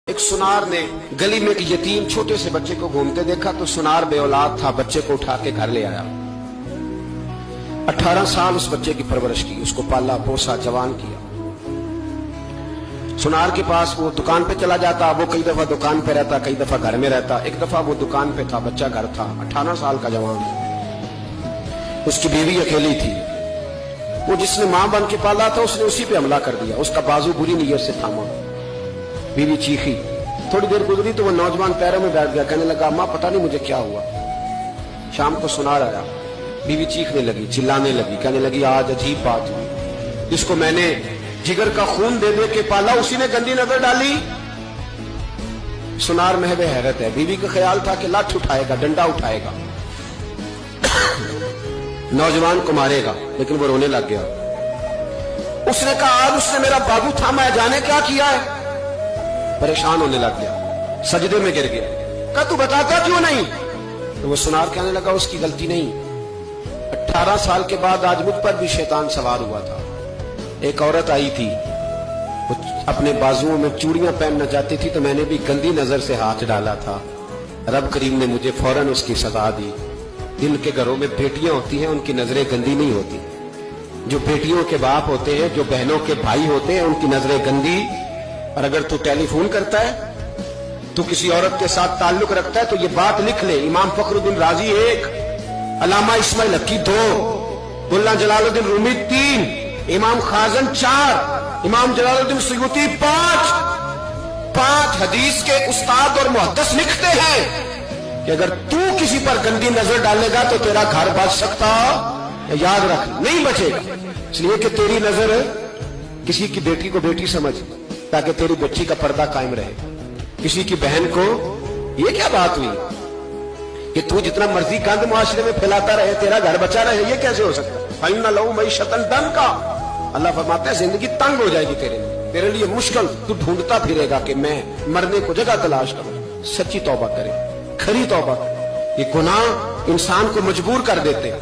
ایک سنار نے گلی میں ایک یتیم چھوٹے سے بچے کو گھومتے دیکھا تو سنار بے اولاد تھا، بچے کو اٹھا کے گھر لے آیا۔ 18 سال اس بچے کی پرورش کی، اس کو پالا پوسا جوان کیا۔ سنار کے پاس وہ دکان پہ چلا جاتا، وہ کئی دفعہ دکان پہ رہتا، کئی دفعہ گھر میں رہتا۔ ایک دفعہ وہ دکان پہ تھا، بچہ گھر تھا، 18 سال کا جوان۔ اس کی بیوی اکیلی تھی، وہ جس نے ماں بن کے پالا تھا اس نے اسی پہ حملہ کر دیا، اس کا بازو بری نیت سے تھاما۔ بیوی چیخی، تھوڑی دیر گزری تو وہ نوجوان پیروں میں بیٹھ گیا، کہنے لگا ماں پتہ نہیں مجھے کیا ہوا۔ شام کو سنار آیا، بیوی چیخنے لگی، چلانے لگی، کہنے لگی آج عجیب بات ہوئی، جس کو میں نے جگر کا خون دے دے کے پالا اسی نے گندی نظر ڈالی۔ سنار محو حیرت ہے، بیوی کا خیال تھا کہ لاٹھ اٹھائے گا، ڈنڈا اٹھائے گا، نوجوان کو مارے گا، لیکن وہ رونے لگ گیا۔ اس نے کہا آج اس نے میرا بازو تھاما ہے، جانے کیا کیا ہے؟ پریشان ہونے لگ گیا، سجدے میں گر گیا، کہا تو بتاتا کیوں نہیں؟ تو وہ سنار کہنے لگا اس کی غلطی نہیں، 18 سال کے بعد آج مجھ پر بھی شیطان سوار ہوا تھا۔ ایک عورت آئی تھی، وہ اپنے بازوؤں میں چوڑیاں پہننا چاہتی تھی تو میں نے بھی گندی نظر سے ہاتھ ڈالا تھا، رب کریم نے مجھے فوراً اس کی سزا دی۔ جن کے گھروں میں بیٹیاں ہوتی ہیں ان کی نظریں گندی نہیں ہوتی، جو بیٹیوں کے باپ ہوتے ہیں، جو بہنوں کے بھائی ہوتے ہیں، ان کی نظریں گندی۔ اور اگر تو ٹیلی فون کرتا ہے، تو کسی عورت کے ساتھ تعلق رکھتا ہے تو یہ بات لکھ لے، امام فخر الدین رازی 1، علامہ اسماعیل حقی 2، ملا جلال الدین رومی 3، امام خازن 4، امام جلال الدین سیوطی 5 حدیث کے استاد اور محدث لکھتے ہیں کہ اگر تو کسی پر گندی نظر ڈالے گا تو تیرا گھر بچ سکتا، یاد رکھ نہیں بچے گا، اس لیے کہ تیری نظر کسی کی بیٹی کو بیٹی سمجھ تاکہ تیری بچی کا پردہ قائم رہے، کسی کی بہن کو۔ یہ کیا بات ہوئی کہ تو جتنا مرضی گند معاشرے میں پھیلاتا رہے تیرا گھر بچا رہے؟ یہ کیسے ہو سکتا ہے؟ فَإِنَّ لَهُ مَعِيشَةً ضَنْكَ، اللہ فرماتا ہے زندگی تنگ ہو جائے گی تیرے لیے مشکل، تو ڈھونڈتا پھرے گا کہ میں مرنے کو جگہ تلاش کروں۔ سچی توبہ کرے، کھری توبہ کرے، یہ گناہ انسان کو مجبور کر دیتے ہیں۔